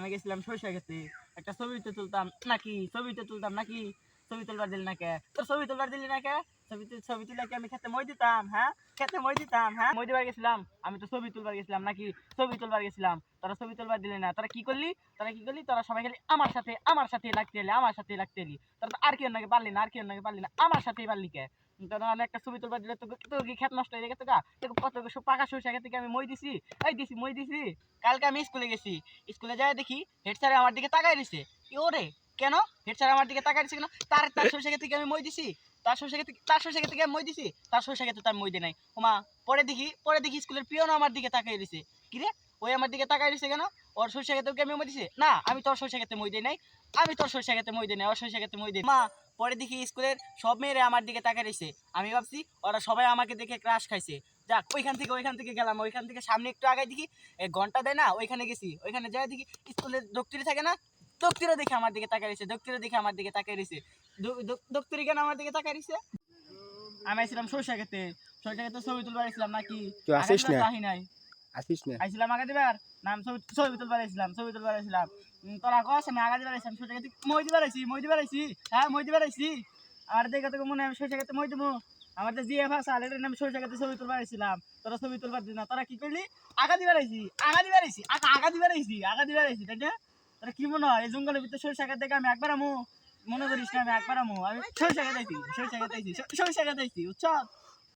আমি গেছিলাম সরিষা খেতে, একটা ছবিতে তুলতাম নাকি, ছবিতে তুলতাম নাকি, ছবি তুলবার দিলি না কে? তোর ছবি তুলবার দিলি না কে? ছবি তুলে কি আমি খেতে মই দিতাম? হ্যাঁ, খেতে মই দিতাম? হ্যাঁ, মই দিবার গেছিলাম। আমি তো ছবি তুলবার গেছিলাম নাকি, ছবি তুলবার গেছিলাম। তোরা ছবি তুলবার দিলি না, তোরা কি করলি? তোরা সবাই খালি আমার সাথে লাগতে এলি, আমার সাথে লাগতে এলি। তোরা তো আর কেউ নাকি পারলি না, আর কেউ নাকি পারলি না, আমার সাথেই পারলি কে? তোরা আমি একটা ছবি তুলবার দিলে তোর কি খেত নষ্ট হয়ে গেছে গা? তোকে কত পাকা সরষা খেতে আমি মই দিছি, এই দিছি, মই দিছি। কালকে আমি স্কুলে গেছি, স্কুলে যাই দেখি হেড স্যার আমার দিকে তাকাই দিছে। ওরে কেন হেড স্যার আমার দিকে তাকাই দিছে কেন? তার সরষা খেতে আমি মই দিছি, তার সরষা খেতে আমি মই দিছি, তার সরষা খেতে তার মই দিই নাই। ওমা, পরে দেখি স্কুলের পিয়নও আমার দিকে তাকাই দিছে। কি রে, ওই আমার দিকে তাকাই দিছে কেন? ওর সরষা খেতে আমি মই দিছি না, আমি তোর সরষা খেতে মই দিই নাই, আমি তোর সরষা খেতে মই দিই নাই, ওর সরষা খেতে মই দিই। মা, পরে দেখি স্কুলের সব মেয়েরা আমার দিকে তাকাই দিছে। আমি ভাবছি ওরা সবাই আমাকে দেখে ক্রাশ খাইছে। যাক, ওইখান থেকে গেলাম, ওইখান থেকে সামনে একটু আগে দেখি ঘন্টা দেয় না, ওইখানে গেছি, ওইখানে যাই দেখি স্কুলের দপ্তরি থাকে না, দপ্তরিও দেখে আমার দিকে তাকাই রয়েছে, দপ্তরিও দেখে আমার দিকে তাকাই রয়েছে। দপ্তরি কেন আমার দিকে তাকাই রয়েছে? আমি আইছিলাম সরষা খেতে, ছবি তুলবার আইছিলাম নাকি, তুই আসিস না? আহি নাই। আসিস না? আইছিলাম আগা দিবার নাম, ছবি তুলবার আইছিলাম। তোরা কস আমি আগা দিবার আইছিলাম, সরষা খেতে মই দিবার আইছি, হ্যাঁ মই দিবার আইছি। আর দেখে তোকে মনে হয় আমি সরষা খেতে মই দেবো? আমার তো জিএ ভাষা এটার নাম সরষা খেতে ছবি তুলবার আইছিলাম, তোরা ছবি তুলবার দিস না। তোরা কি করলি? আগা দিবার আইছি, তাই না? তোরা কি মনে হয় এই জঙ্গলের ভিতরে সরষা খেতে দেখে আমি একবার আমু? মনে করিস না আমি একবার আমু? আমি সরষা খেতে আইছি, বুঝছ?